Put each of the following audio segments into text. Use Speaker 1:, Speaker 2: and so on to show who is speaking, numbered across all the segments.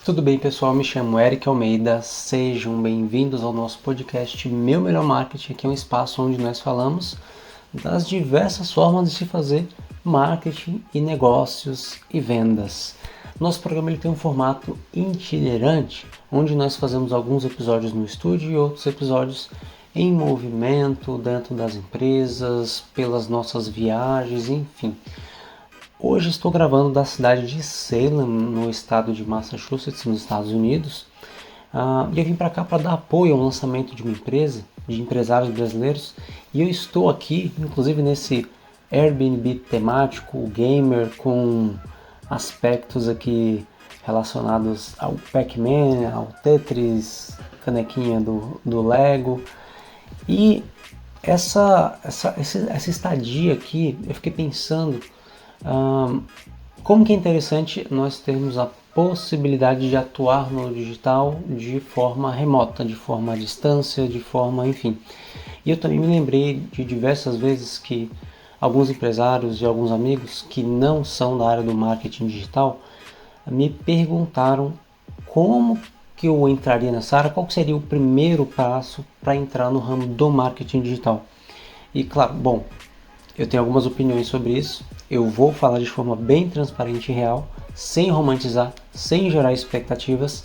Speaker 1: Tudo bem, pessoal? Me chamo Eric Almeida. Sejam bem-vindos ao nosso podcast Meu Melhor Marketing. Aqui é um espaço onde nós falamos das diversas formas de se fazer marketing e negócios e vendas. Nosso programa ele tem um formato itinerante, onde nós fazemos alguns episódios no estúdio e outros episódios em movimento, dentro das empresas, pelas nossas viagens, enfim. Hoje estou gravando da cidade de Salem, no estado de Massachusetts, nos Estados Unidos. E eu vim para cá para dar apoio ao lançamento de uma empresa, de empresários brasileiros. E eu estou aqui, inclusive nesse Airbnb temático, gamer, com aspectos aqui relacionados ao Pac-Man, ao Tetris, canequinha do Lego. E essa estadia aqui, eu fiquei pensando como que é interessante nós termos a possibilidade de atuar no digital de forma remota, de forma à distância, de forma, enfim. E eu também me lembrei de diversas vezes que alguns empresários e alguns amigos que não são da área do marketing digital me perguntaram como que eu entraria nessa área, qual seria o primeiro passo para entrar no ramo do marketing digital. E claro, bom, eu tenho algumas opiniões sobre isso. Eu vou falar de forma bem transparente e real, sem romantizar, sem gerar expectativas.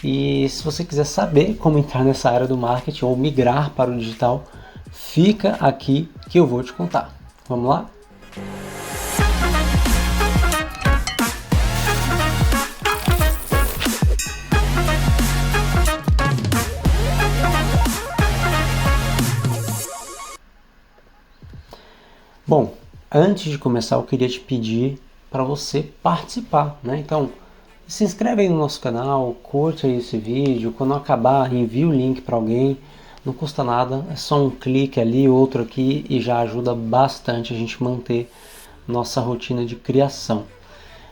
Speaker 1: E se você quiser saber como entrar nessa área do marketing ou migrar para o digital, fica aqui que eu vou te contar. Vamos lá? Bom, antes de começar eu queria te pedir para você participar, né? Então, se inscreve aí no nosso canal, curte aí esse vídeo, quando acabar envia o link para alguém, não custa nada, é só um clique ali, outro aqui e já ajuda bastante a gente manter nossa rotina de criação.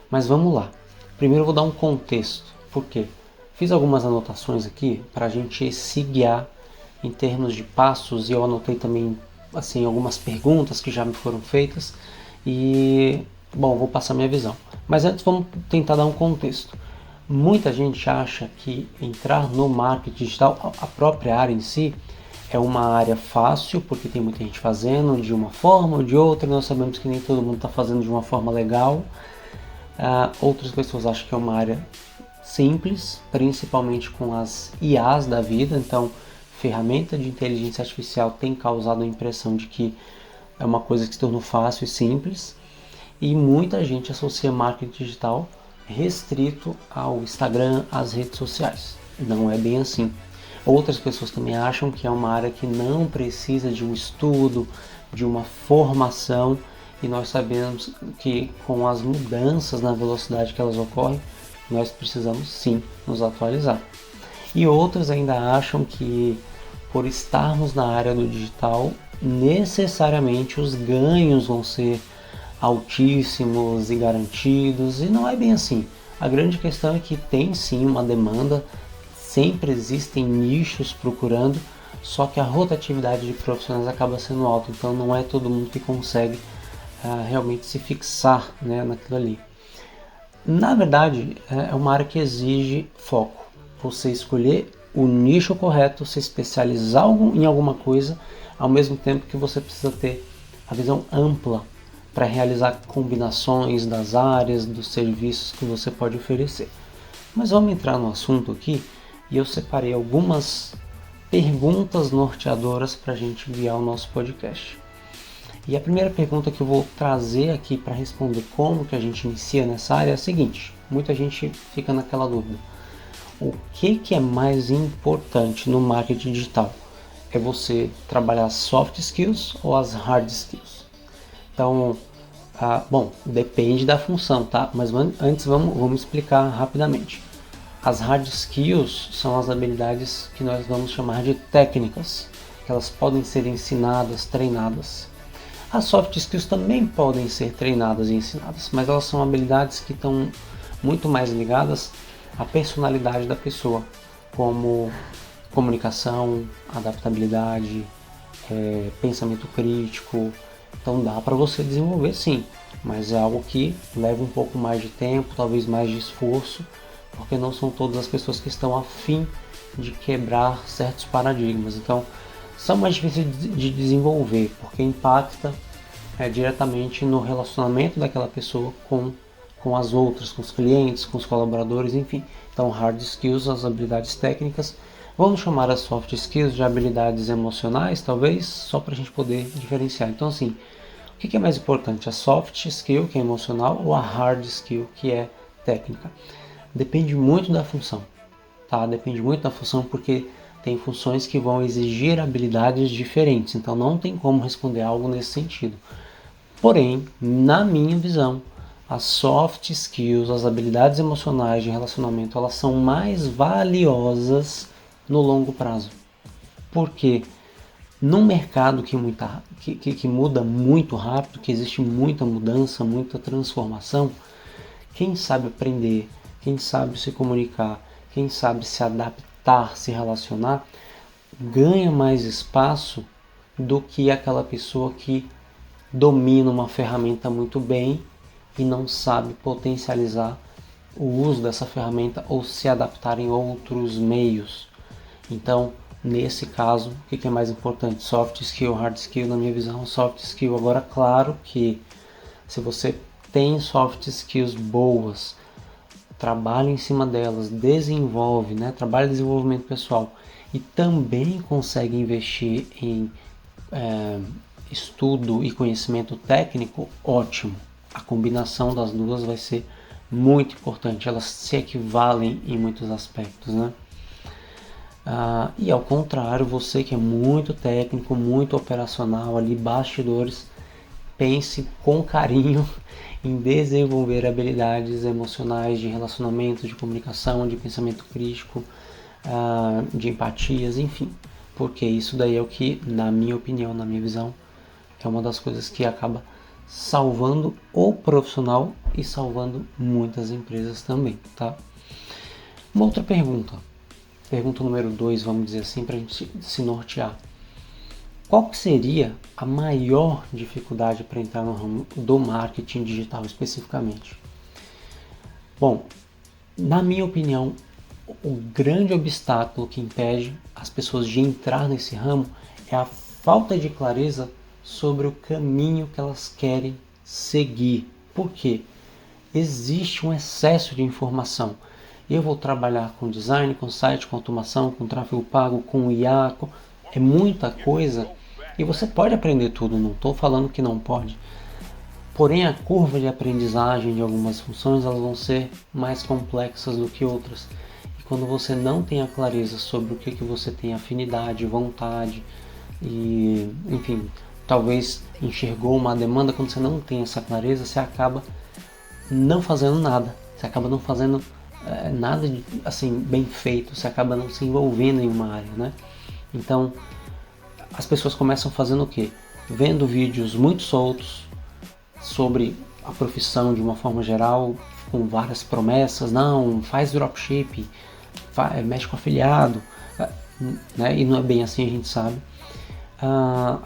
Speaker 1: Mas vamos lá, primeiro eu vou dar um contexto, porque fiz algumas anotações aqui para a gente se guiar em termos de passos e eu anotei também assim algumas perguntas que já me foram feitas e bom, vou passar minha visão. Mas antes vamos tentar dar um contexto. Muita gente acha que entrar no marketing digital, a própria área em si, é uma área fácil, porque tem muita gente fazendo de uma forma ou de outra, nós sabemos que nem todo mundo está fazendo de uma forma legal. Outras pessoas acham que é uma área simples, principalmente com as IAs da vida, então ferramenta de inteligência artificial tem causado a impressão de que é uma coisa que se tornou fácil e simples, e muita gente associa marketing digital restrito ao Instagram, às redes sociais. Não é bem assim. Outras pessoas também acham que é uma área que não precisa de um estudo, de uma formação, e nós sabemos que com as mudanças na velocidade que elas ocorrem, nós precisamos sim nos atualizar. E outros ainda acham que por estarmos na área do digital, necessariamente os ganhos vão ser altíssimos e garantidos, e não é bem assim. A grande questão é que tem sim uma demanda, sempre existem nichos procurando, só que a rotatividade de profissionais acaba sendo alta, então não é todo mundo que consegue realmente se fixar, né, naquilo ali. Na verdade, é uma área que exige foco. Você escolher o nicho correto, se especializar em alguma coisa, ao mesmo tempo que você precisa ter a visão ampla para realizar combinações das áreas, dos serviços que você pode oferecer. Mas vamos entrar no assunto aqui e eu separei algumas perguntas norteadoras para a gente guiar o nosso podcast. E a primeira pergunta que eu vou trazer aqui para responder como que a gente inicia nessa área é a seguinte: muita gente fica naquela dúvida. O que é mais importante no marketing digital? É você trabalhar as soft skills ou as hard skills? Então, bom, depende da função, tá? Mas antes vamos explicar rapidamente. As hard skills são as habilidades que nós vamos chamar de técnicas, que elas podem ser ensinadas, treinadas. As soft skills também podem ser treinadas e ensinadas, mas elas são habilidades que estão muito mais ligadas à personalidade da pessoa, como comunicação, adaptabilidade, pensamento crítico. Então dá para você desenvolver sim, mas é algo que leva um pouco mais de tempo, talvez mais de esforço, porque não são todas as pessoas que estão a fim de quebrar certos paradigmas. Então, são mais difíceis de desenvolver, porque impacta diretamente no relacionamento daquela pessoa com as outras, com os clientes, com os colaboradores, enfim. Então, hard skills, as habilidades técnicas, vamos chamar as soft skills de habilidades emocionais, talvez, só para a gente poder diferenciar. Então, assim, o que é mais importante, a soft skill, que é emocional, ou a hard skill, que é técnica? Depende muito da função, tá? Depende muito da função, porque tem funções que vão exigir habilidades diferentes, então não tem como responder algo nesse sentido. Porém, na minha visão, as soft skills, as habilidades emocionais de relacionamento, elas são mais valiosas no longo prazo. Porque num mercado que muda muito rápido, que existe muita mudança, muita transformação, quem sabe aprender, quem sabe se comunicar, quem sabe se adaptar, se relacionar, ganha mais espaço do que aquela pessoa que domina uma ferramenta muito bem e não sabe potencializar o uso dessa ferramenta ou se adaptar em outros meios. Então, nesse caso, o que é mais importante? Soft skill, hard skill, na minha visão, soft skill. Agora, claro que se você tem soft skills boas, trabalha em cima delas, desenvolve, trabalha em desenvolvimento pessoal e também consegue investir em estudo e conhecimento técnico, ótimo. A combinação das duas vai ser muito importante, elas se equivalem em muitos aspectos, e ao contrário, você que é muito técnico, muito operacional, ali bastidores, pense com carinho em desenvolver habilidades emocionais de relacionamento, de comunicação, de pensamento crítico, de empatias, enfim, porque isso daí é o que, na minha opinião, na minha visão, é uma das coisas que acaba salvando o profissional e salvando muitas empresas também, tá? Uma outra pergunta número 2, vamos dizer assim, para a gente se nortear. Qual que seria a maior dificuldade para entrar no ramo do marketing digital especificamente? Bom, na minha opinião, o grande obstáculo que impede as pessoas de entrar nesse ramo é a falta de clareza sobre o caminho que elas querem seguir. Por quê? Existe um excesso de informação. Eu vou trabalhar com design, com site, com automação, com tráfego pago, com IA, é muita coisa e você pode aprender tudo, não estou falando que não pode. Porém, a curva de aprendizagem de algumas funções elas vão ser mais complexas do que outras. E quando você não tem a clareza sobre o que você tem afinidade, vontade e, enfim, talvez enxergou uma demanda, quando você não tem essa clareza, você acaba não fazendo nada. Você acaba não fazendo nada de, assim, bem feito, você acaba não se envolvendo em uma área, Então, as pessoas começam fazendo o quê? Vendo vídeos muito soltos sobre a profissão de uma forma geral, com várias promessas, não, faz dropshipping, mexe com afiliado, e não é bem assim, a gente sabe.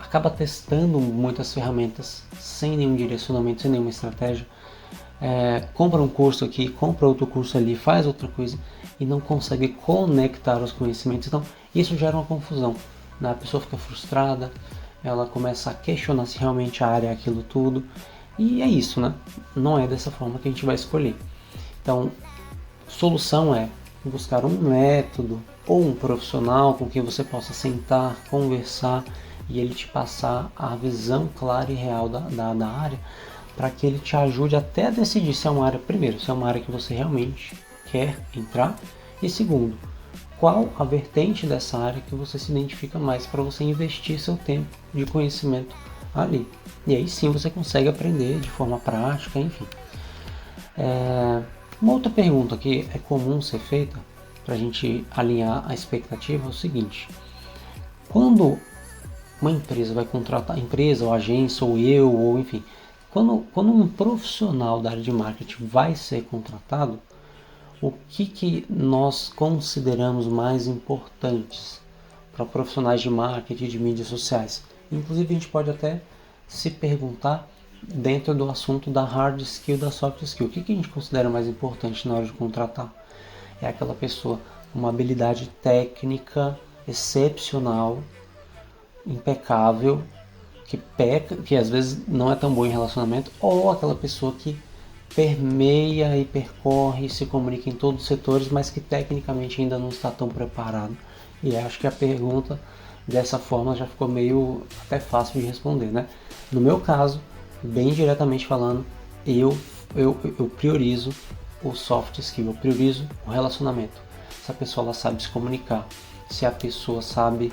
Speaker 1: Acaba testando muitas ferramentas sem nenhum direcionamento, sem nenhuma estratégia, compra um curso aqui, compra outro curso ali, faz outra coisa e não consegue conectar os conhecimentos. Então isso gera uma confusão, A pessoa fica frustrada, ela começa a questionar se realmente a área é aquilo tudo, e é isso, Não é dessa forma que a gente vai escolher. Então, solução é buscar um método ou um profissional com quem você possa sentar, conversar e ele te passar a visão clara e real da área, para que ele te ajude até a decidir se é uma área, primeiro, se é uma área que você realmente quer entrar, e segundo, qual a vertente dessa área que você se identifica mais para você investir seu tempo de conhecimento ali. E aí sim você consegue aprender de forma prática, enfim. Uma outra pergunta que é comum ser feita para a gente alinhar a expectativa é o seguinte: quando uma empresa vai contratar, empresa ou agência ou eu, ou enfim, quando um profissional da área de marketing vai ser contratado, o que nós consideramos mais importantes para profissionais de marketing e de mídias sociais? Inclusive a gente pode até se perguntar dentro do assunto da hard skill e da soft skill. O que a gente considera mais importante na hora de contratar? é aquela pessoa com uma habilidade técnica excepcional, impecável, que peca, que às vezes não é tão bom em relacionamento, ou aquela pessoa que permeia e percorre e se comunica em todos os setores, mas que tecnicamente ainda não está tão preparado. E acho que a pergunta dessa forma já ficou meio até fácil de responder, né? No meu caso, bem diretamente falando, eu priorizo o soft skill, eu priorizo o relacionamento. Se a pessoa ela sabe se comunicar, se a pessoa sabe,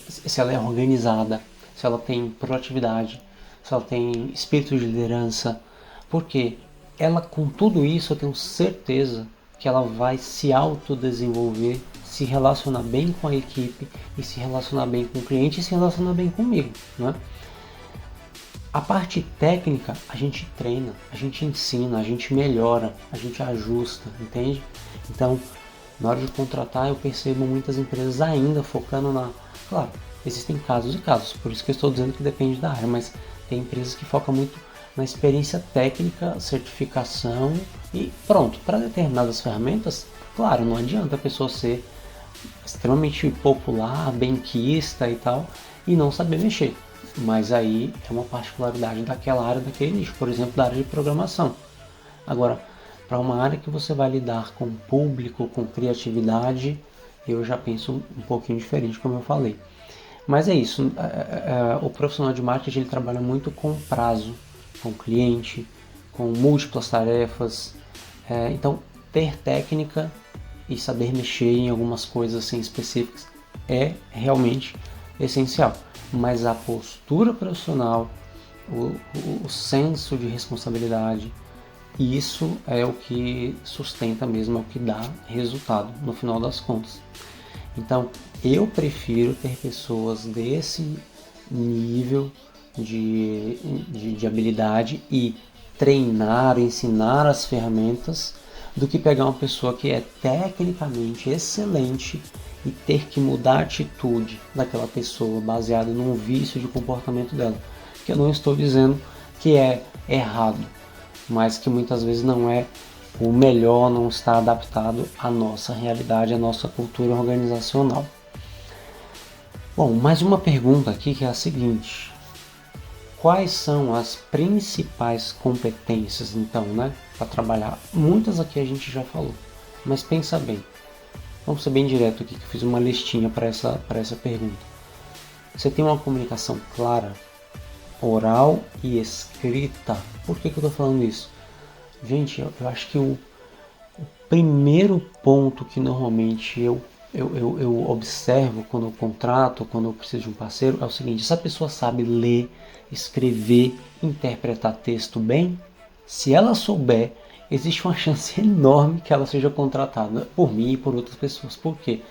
Speaker 1: se ela é organizada, se ela tem proatividade, se ela tem espírito de liderança, porque ela, com tudo isso, eu tenho certeza que ela vai se autodesenvolver, se relacionar bem com a equipe e se relacionar bem com o cliente e se relacionar bem comigo, né? A parte técnica a gente treina, a gente ensina, a gente melhora, a gente ajusta, entende? Então, na hora de contratar, eu percebo muitas empresas ainda focando na... Claro, existem casos e casos, por isso que eu estou dizendo que depende da área, mas tem empresas que focam muito na experiência técnica, certificação e pronto. Para determinadas ferramentas, claro, não adianta a pessoa ser extremamente popular, benquista e tal, e não saber mexer. Mas aí é uma particularidade daquela área, daquele nicho, por exemplo, da área de programação. Agora, para uma área que você vai lidar com público, com criatividade, eu já penso um pouquinho diferente, como eu falei. Mas é isso, o profissional de marketing ele trabalha muito com prazo, com cliente, com múltiplas tarefas. Então, ter técnica e saber mexer em algumas coisas assim específicas é realmente essencial. Mas a postura profissional, o senso de responsabilidade, isso é o que sustenta mesmo, é o que dá resultado no final das contas. Então, eu prefiro ter pessoas desse nível de habilidade e treinar, ensinar as ferramentas, do que pegar uma pessoa que é tecnicamente excelente e ter que mudar a atitude daquela pessoa baseado num vício de comportamento dela. Que eu não estou dizendo que é errado, mas que muitas vezes não é o melhor, não está adaptado à nossa realidade, à nossa cultura organizacional. Bom, mais uma pergunta aqui que é a seguinte: quais são as principais competências, então, né, para trabalhar? Muitas aqui a gente já falou, mas pensa bem. Vamos ser bem direto aqui, que eu fiz uma listinha para essa pergunta. Você tem uma comunicação clara, oral e escrita. Por que eu estou falando isso? Gente, eu acho que o primeiro ponto que normalmente eu observo quando eu contrato, quando eu preciso de um parceiro, é o seguinte: essa pessoa sabe ler, escrever, interpretar texto bem? Se ela souber, existe uma chance enorme que ela seja contratada por mim e por outras pessoas. Por quê?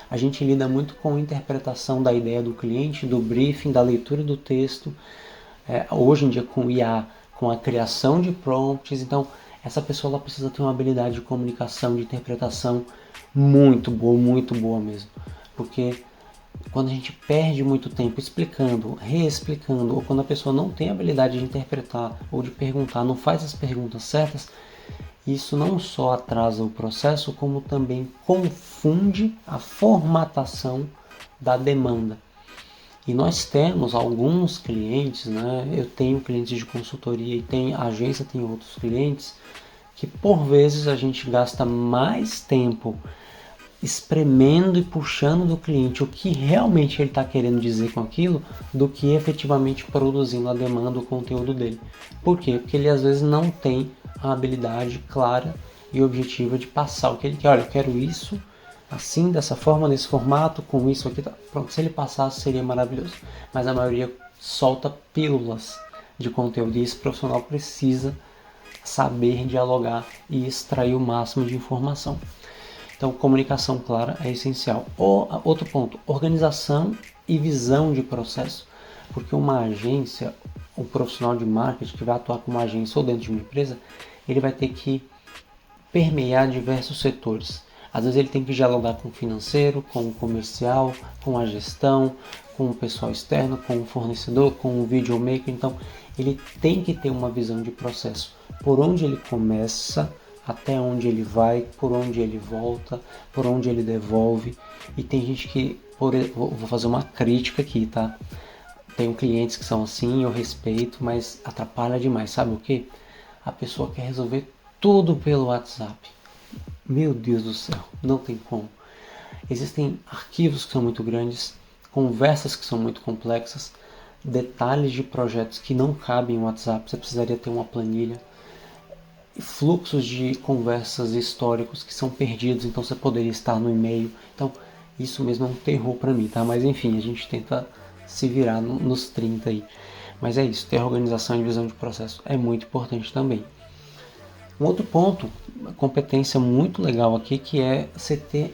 Speaker 1: A gente lida muito com a interpretação da ideia do cliente, do briefing, da leitura do texto, hoje em dia com o IA, com a criação de prompts. Então, essa pessoa ela precisa ter uma habilidade de comunicação, de interpretação muito boa mesmo. Porque quando a gente perde muito tempo explicando, reexplicando, ou quando a pessoa não tem a habilidade de interpretar ou de perguntar, não faz as perguntas certas, isso não só atrasa o processo, como também confunde a formatação da demanda. E nós temos alguns clientes, né? Eu tenho clientes de consultoria e a agência tem outros clientes, que por vezes a gente gasta mais tempo espremendo e puxando do cliente o que realmente ele está querendo dizer com aquilo, do que efetivamente produzindo a demanda, o conteúdo dele. Por quê? Porque ele às vezes não tem a habilidade clara e objetiva de passar o que ele quer. Olha, eu quero isso, assim, dessa forma, nesse formato, com isso aqui. Tá. Pronto, se ele passasse seria maravilhoso. Mas a maioria solta pílulas de conteúdo e esse profissional precisa saber dialogar e extrair o máximo de informação. Então, comunicação clara é essencial. Outro ponto, organização e visão de processo. Porque uma agência, um profissional de marketing que vai atuar como agência ou dentro de uma empresa, ele vai ter que permear diversos setores. Às vezes ele tem que dialogar com o financeiro, com o comercial, com a gestão, com o pessoal externo, com o fornecedor, com o videomaker. Então, ele tem que ter uma visão de processo. Por onde ele começa até onde ele vai, por onde ele volta, por onde ele devolve. E tem gente que, vou fazer uma crítica aqui, tá? Tenho clientes que são assim, eu respeito, mas atrapalha demais. Sabe o que? A pessoa quer resolver tudo pelo WhatsApp. Meu Deus do céu, não tem como. Existem arquivos que são muito grandes, conversas que são muito complexas, detalhes de projetos que não cabem no WhatsApp, você precisaria ter uma planilha, fluxos de conversas históricos que são perdidos, então você poderia estar no e-mail. Então, isso mesmo é um terror para mim, tá? Mas enfim, a gente tenta se virar nos 30 aí. Mas é isso, ter organização e visão de processo é muito importante também. Um outro ponto, uma competência muito legal aqui, que é você ter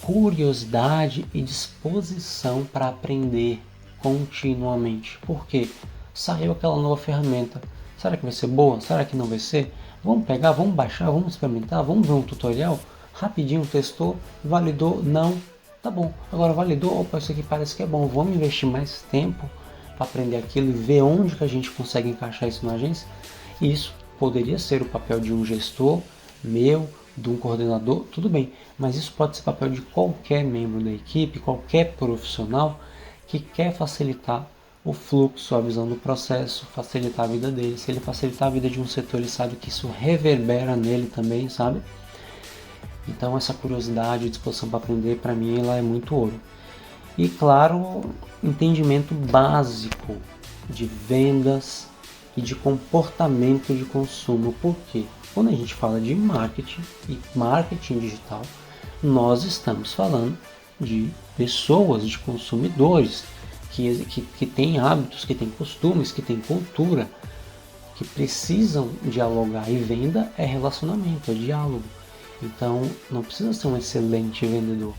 Speaker 1: curiosidade e disposição para aprender continuamente. Por quê? Saiu aquela nova ferramenta. Será que vai ser boa? Será que não vai ser? Vamos pegar, vamos baixar, vamos experimentar, vamos ver um tutorial? Rapidinho testou, validou, não. Tá bom, agora validou, opa, isso aqui parece que é bom. Vamos investir mais tempo para aprender aquilo e ver onde que a gente consegue encaixar isso na agência? E isso poderia ser o papel de um gestor meu, de um coordenador, tudo bem, mas isso pode ser papel de qualquer membro da equipe, qualquer profissional que quer facilitar o fluxo, a visão do processo, facilitar a vida dele. Se ele facilitar a vida de um setor, ele sabe que isso reverbera nele também, sabe? Então essa curiosidade e disposição para aprender, para mim, ela é muito ouro. E claro, entendimento básico de vendas e de comportamento de consumo. Por quê? Quando a gente fala de marketing e marketing digital, nós estamos falando de pessoas, de consumidores que têm hábitos, que têm costumes, que têm cultura, que precisam dialogar. E venda é relacionamento, é diálogo. Então não precisa ser um excelente vendedor,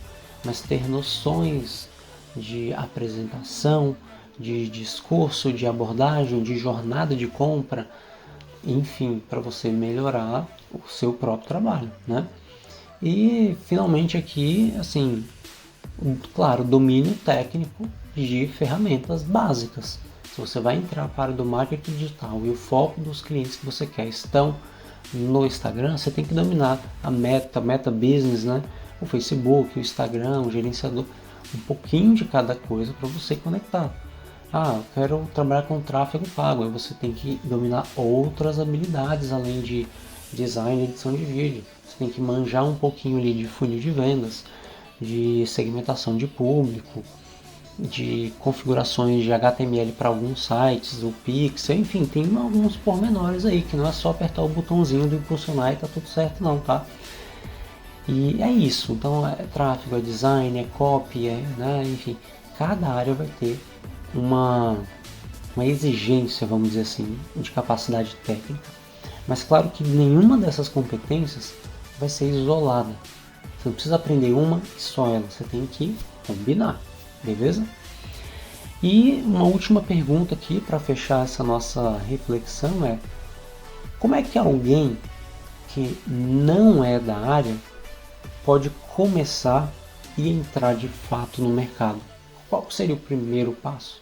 Speaker 1: mas ter noções de apresentação, de discurso, de abordagem, de jornada de compra, enfim, para você melhorar o seu próprio trabalho, né? E finalmente aqui, assim, claro, domínio técnico de ferramentas básicas. Se você vai entrar para o marketing digital e o foco dos clientes que você quer estão no Instagram, você tem que dominar a meta business, né? O Facebook, o Instagram, o gerenciador, um pouquinho de cada coisa para você conectar. Ah, eu quero trabalhar com tráfego pago, aí você tem que dominar outras habilidades além de design e edição de vídeo. Você tem que manjar um pouquinho ali de funil de vendas, de segmentação de público, de configurações de HTML para alguns sites, o Pixel, enfim, tem alguns pormenores aí, que não é só apertar o botãozinho do impulsionar e tá tudo certo não, tá? E é isso, então é tráfego, é design, é copy, né, enfim, cada área vai ter uma exigência, vamos dizer assim, de capacidade técnica. Mas claro que nenhuma dessas competências vai ser isolada. Você não precisa aprender uma e só ela, você tem que combinar, beleza? E uma última pergunta aqui para fechar essa nossa reflexão é: como é que alguém que não é da área pode começar e entrar de fato no mercado? Qual seria o primeiro passo?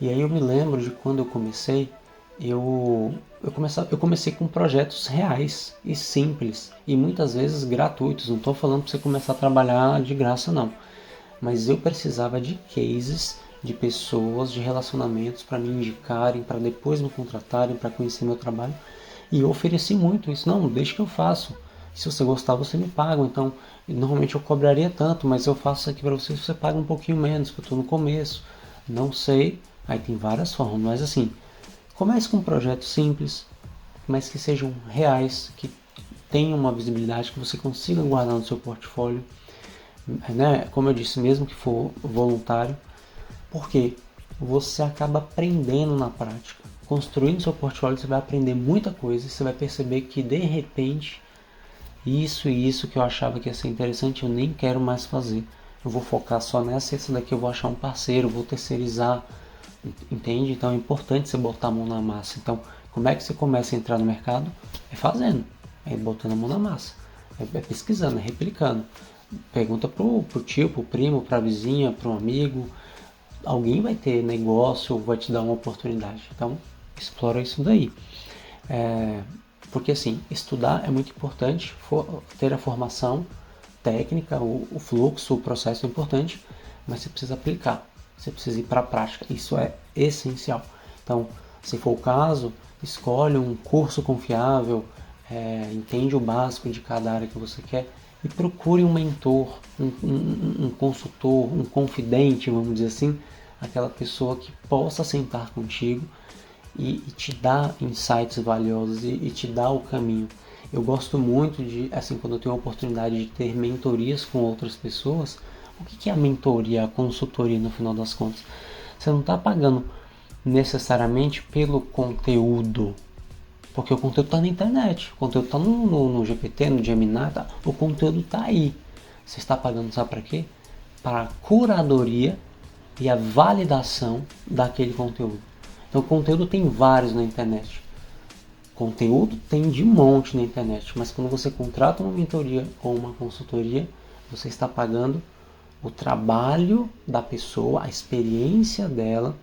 Speaker 1: E aí eu me lembro de quando eu comecei, eu comecei com projetos reais e simples e muitas vezes gratuitos. Não estou falando para você começar a trabalhar de graça não, mas eu precisava de cases, de pessoas, de relacionamentos para me indicarem, para depois me contratarem, para conhecer meu trabalho. E eu ofereci muito isso. Não, deixa que eu faço. Se você gostar, você me paga. Então, normalmente eu cobraria tanto, mas eu faço isso aqui para você, você paga um pouquinho menos, que eu estou no começo. Não sei. Aí tem várias formas, mas assim, comece com um projeto simples, mas que sejam reais, que tenham uma visibilidade, que você consiga guardar no seu portfólio, né? Como eu disse, mesmo que for voluntário, porque você acaba aprendendo na prática. Construindo seu portfólio, você vai aprender muita coisa e você vai perceber que de repente isso e isso que eu achava que ia ser interessante eu nem quero mais fazer. Eu vou focar só nessa e essa daqui eu vou achar um parceiro, vou terceirizar, entende? Então é importante você botar a mão na massa. Então, como é que você começa a entrar no mercado? É fazendo, é botando a mão na massa, é pesquisando, é replicando. Pergunta pro tio, pro primo, pra vizinha, pro amigo. Alguém vai ter negócio ou vai te dar uma oportunidade. Então, explora isso daí. Porque assim, estudar é muito importante, ter a formação técnica, o fluxo, o processo é importante, mas você precisa aplicar, você precisa ir para a prática, isso é essencial. Então, se for o caso, escolhe um curso confiável, entende o básico de cada área que você quer e procure um mentor, um consultor, um confidente, vamos dizer assim, aquela pessoa que possa sentar contigo e te dar insights valiosos e te dar o caminho. Eu gosto muito de, assim, quando eu tenho a oportunidade de ter mentorias com outras pessoas. O que é a mentoria, a consultoria no final das contas? Você não está pagando necessariamente pelo conteúdo, porque o conteúdo está na internet, o conteúdo está no GPT, no Gemini, tá? O conteúdo está aí. Você está pagando, sabe para quê? Para a curadoria e a validação daquele conteúdo. Então, o conteúdo tem vários na internet. Conteúdo tem de monte na internet, mas quando você contrata uma mentoria ou uma consultoria, você está pagando o trabalho da pessoa, a experiência dela,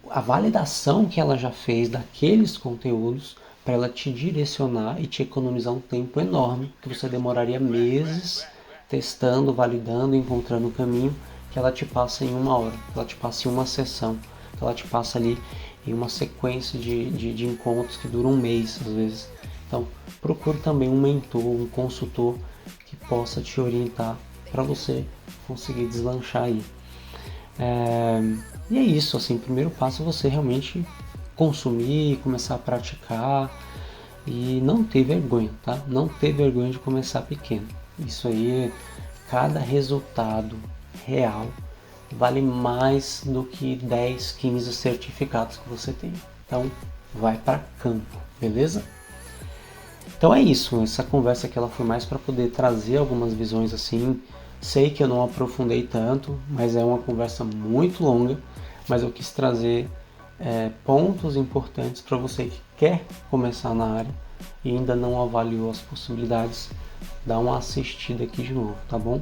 Speaker 1: a validação que ela já fez daqueles conteúdos para ela te direcionar e te economizar um tempo enorme que você demoraria meses testando, validando, encontrando o caminho, que ela te passa em 1 hora, que ela te passa em uma sessão, que ela te passa ali em uma sequência de encontros que duram 1 mês às vezes. Então procure também um mentor, um consultor que possa te orientar para você conseguir deslanchar aí. E é isso, assim, o primeiro passo é você realmente consumir, começar a praticar e não ter vergonha, tá? Não ter vergonha de começar pequeno. Isso aí, cada resultado real vale mais do que 10, 15 certificados que você tem. Então, vai para campo, beleza? Então é isso, essa conversa aqui ela foi mais para poder trazer algumas visões assim. Sei que eu não aprofundei tanto, mas é uma conversa muito longa, mas eu quis trazer pontos importantes para você que quer começar na área e ainda não avaliou as possibilidades. Dá uma assistida aqui de novo, tá bom?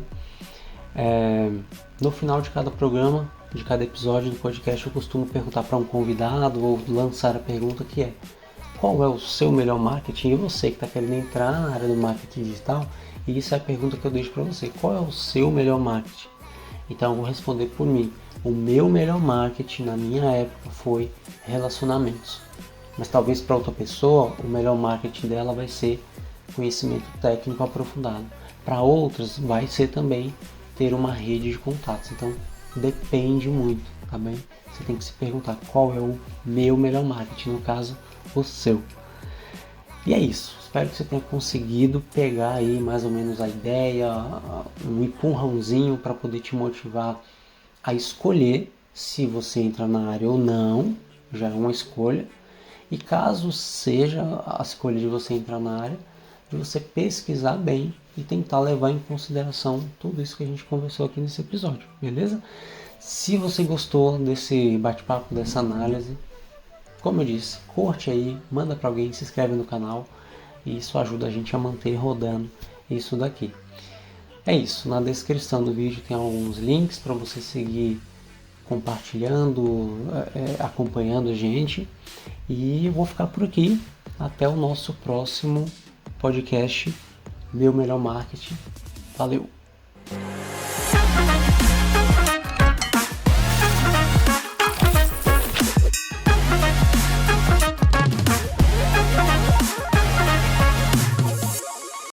Speaker 1: No final de cada programa, de cada episódio do podcast, eu costumo perguntar para um convidado ou lançar a pergunta que é: qual é o seu melhor marketing? E você que está querendo entrar na área do marketing digital, e isso é a pergunta que eu deixo para você: qual é o seu melhor marketing? Então eu vou responder por mim. O meu melhor marketing na minha época foi relacionamentos. Mas talvez para outra pessoa o melhor marketing dela vai ser conhecimento técnico aprofundado. Para outras vai ser também ter uma rede de contatos. Então depende muito, tá bem? Você tem que se perguntar qual é o meu melhor marketing, no caso, o seu. E é isso. Espero que você tenha conseguido pegar aí mais ou menos a ideia, um empurrãozinho para poder te motivar a escolher se você entra na área ou não. Já é uma escolha. E caso seja a escolha de você entrar na área, de você pesquisar bem e tentar levar em consideração tudo isso que a gente conversou aqui nesse episódio, beleza? Se você gostou desse bate-papo, dessa análise, como eu disse, curte aí, manda para alguém, se inscreve no canal e isso ajuda a gente a manter rodando isso daqui. É isso, na descrição do vídeo tem alguns links para você seguir compartilhando, acompanhando a gente. E eu vou ficar por aqui. Até o nosso próximo podcast, Meu Melhor Marketing. Valeu!